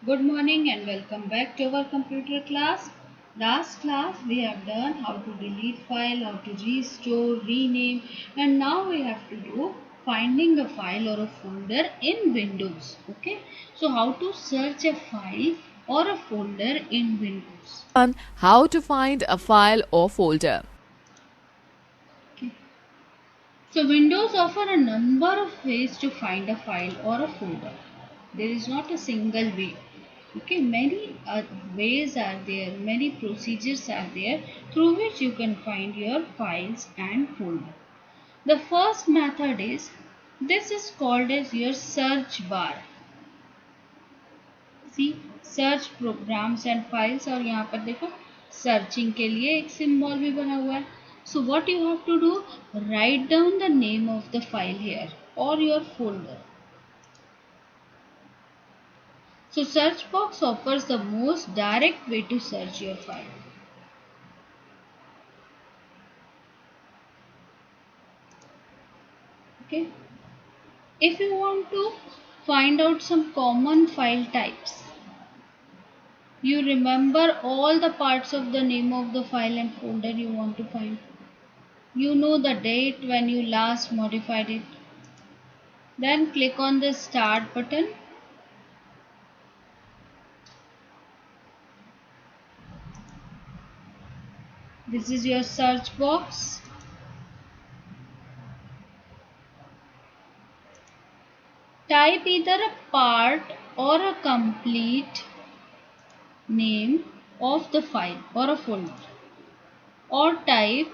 Good morning and welcome back to our computer class. Last class we have done how to delete file, how to restore, rename, and now we have to do finding a file or a folder in Windows. Okay, so how to search a file or a folder in Windows. On how to find a file or folder. Okay. So Windows offer a number of ways to find a file or a folder. There is not a single way. Okay, many ways are there, many procedures are there through which you can find your files and folder. The first method is this is called as your search bar. See, search programs and files और यहाँ पर देखो searching के लिए एक symbol भी बना हुआ है. So what you have to do, write down the name of the file here और your folder. So search box offers the most direct way to search your file. Okay. If you want to find out some common file types, you remember all the parts of the name of the file and folder you want to find. You know the date when you last modified it. Then click on the start button. This is your search box. Type either a part or a complete name of the file or a folder, or type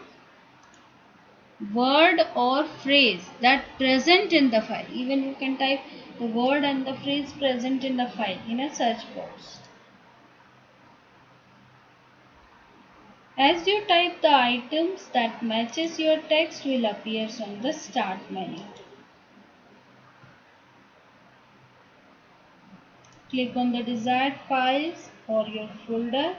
word or phrase that present in the file. Even you can type the word and the phrase present in the file in a search box. As you type, the items that matches your text will appear on the start menu. Click on the desired files or your folder.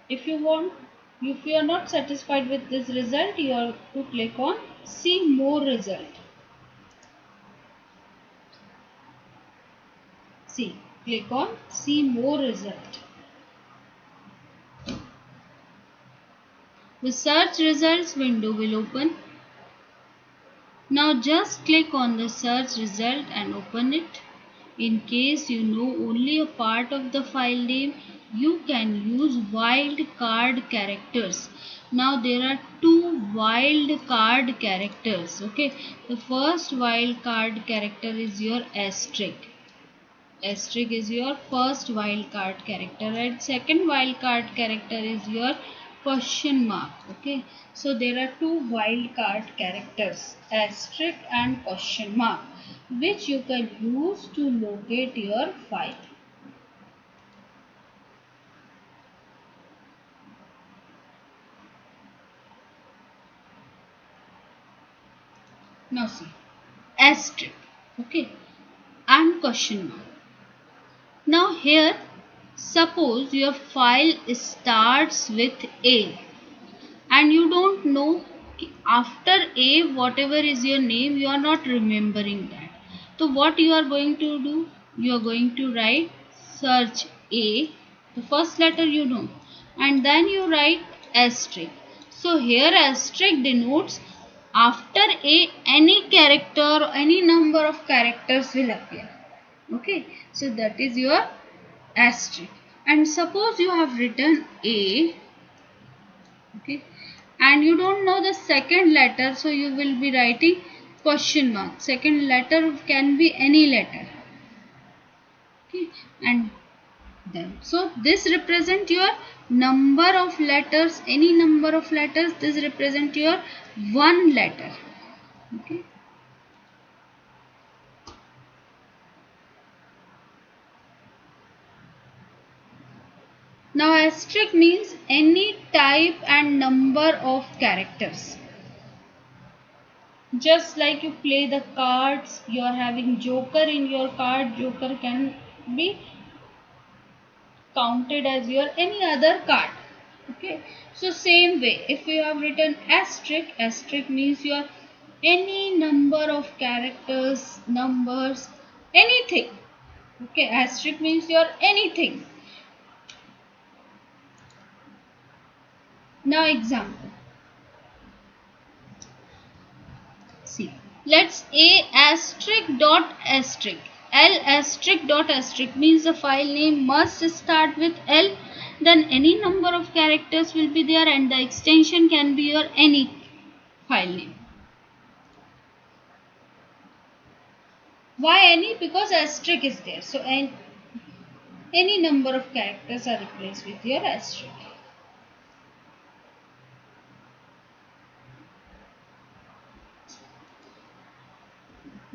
If you are not satisfied with this result, you have to click on see more result. See, click on see more result. The search results window will open. Now just click on the search result and open it. In case you know only a part of the file name, you can use wildcard characters. Now there are two wildcard characters. Okay, the first wildcard character is your asterisk. Asterisk is your first wildcard character, and second wildcard character is your question mark. Okay, so there are two wildcard characters, asterisk and question mark, which you can use to locate your file. Now see, asterisk, okay, and question mark. Now here, suppose your file starts with A and you don't know after A whatever is your name, you are not remembering that. So what you are going to do, you are going to write search A, the first letter you know, and then you write asterisk. So here asterisk denotes after A any character or any number of characters will appear. Okay, so that is your asterisk. And suppose you have written A, okay, and you don't know the second letter, so you will be writing question mark. Second letter can be any letter. Okay, and then so this represent your number of letters, any number of letters, this represent your one letter. Okay. Now asterisk means any type and number of characters. Just like you play the cards, you are having joker in your card, joker can be counted as your any other card. Okay, so same way, if you have written asterisk, asterisk means your any number of characters, numbers anything. Okay, asterisk means your anything. Now example. See, let's A asterisk dot asterisk. L asterisk dot asterisk means the file name must start with L. Then any number of characters will be there and the extension can be your any file name. Why any? Because asterisk is there. So any number of characters are replaced with your asterisk.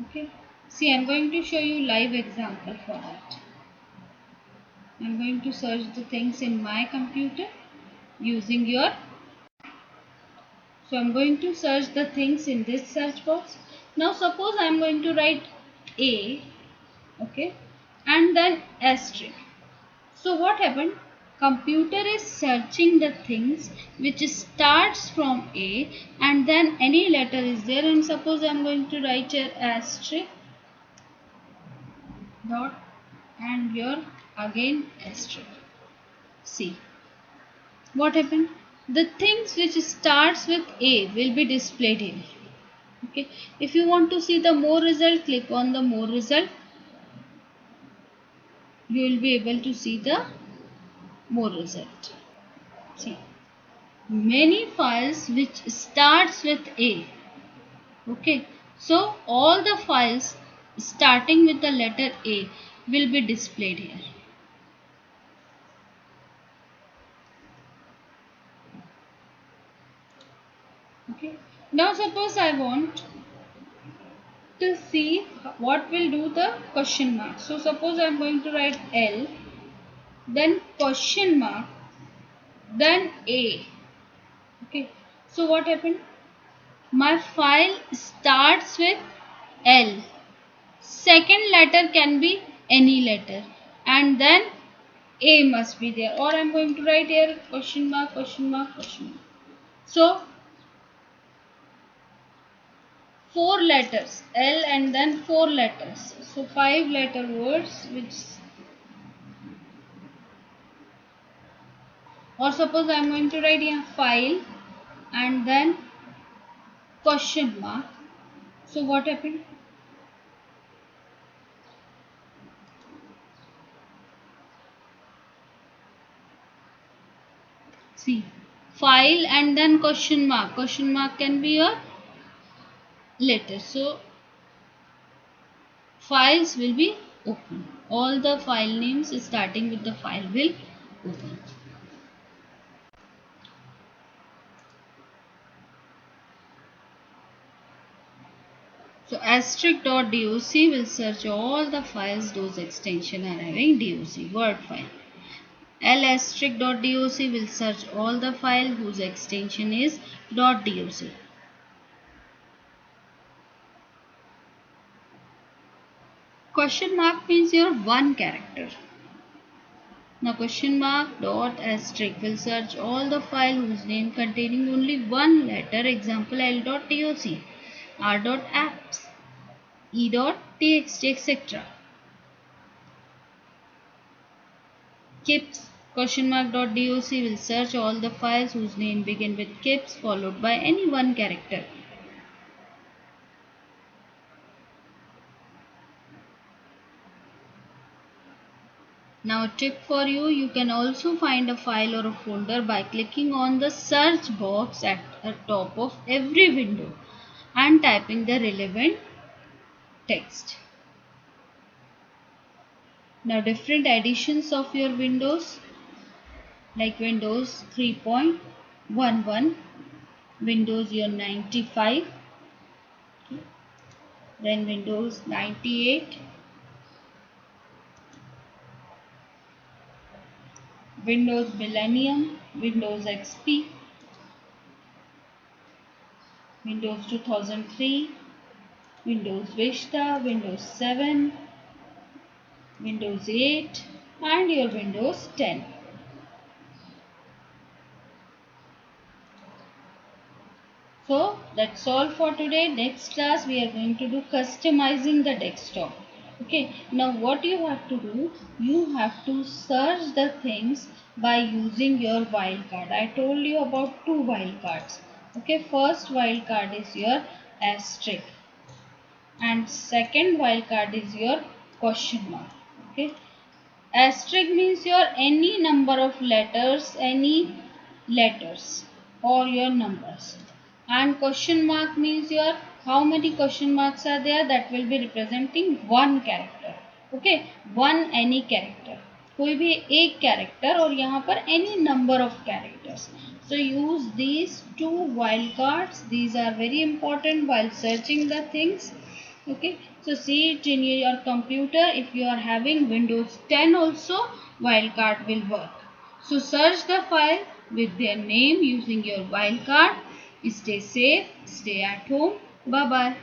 Okay. See, I am going to show you live example for that. I am going to search the things in my computer using your. So I am going to search the things in this search box. Now suppose I am going to write A, okay, and then asterisk. So what happened? Computer is searching the things which starts from A and then any letter is there, and suppose I am going to write here asterisk dot and your again asterisk. See what happened? The things which starts with A will be displayed here. Okay. If you want to see the more result, click on the more result. You will be able to see the more result. See, many files which starts with A. Okay. So all the files starting with the letter A will be displayed here. Okay. Now suppose I want to see what will do the question mark. So suppose I am going to write L, then question mark, then A. Okay. So what happened? My file starts with L. Second letter can be any letter, and then A must be there. Or I am going to write here question mark, question mark, question mark. So 4 letters L and then 4 letters. So 5 letter words which, or suppose I am going to write here file and then question mark. So what happened? See, file and then question mark. Question mark can be your letter. So files will be open. All the file names starting with the file will open. So asterisk.doc will search all the files those extension are having doc word file. L asterisk.doc will search all the file whose extension is .doc. Question mark means your one character. Now question mark dot asterisk will search all the file whose name containing only one letter, example L.doc, R.apps, E.txt, etc. Kips question mark dot doc will search all the files whose name begin with kips followed by any one character. Now a tip for you, you can also find a file or a folder by clicking on the search box at the top of every window and typing the relevant text. Now different editions of your Windows, like Windows 3.11, Windows year 95, then Windows 98, Windows Millennium, Windows XP, Windows 2003, Windows Vista, Windows 7, Windows 8 and your Windows 10. So that's all for today. Next class we are going to do customizing the desktop. Okay, now what you have to do, you have to search the things by using your wildcard. I told you about two wildcards. Okay, first wildcard is your asterisk and second wildcard is your question mark. Okay, asterisk means your any number of letters, any letters or your numbers. And question mark means your how many question marks are there, that will be representing one character. Okay, one any character. कोई भी एक character और यहाँ पर any number of characters. So use these two wildcards. These are very important while searching the things. Okay, so see it in your computer. If you are having Windows 10 also, wildcard will work. So search the file with their name using your wildcard. Stay safe, stay at home. Bye bye.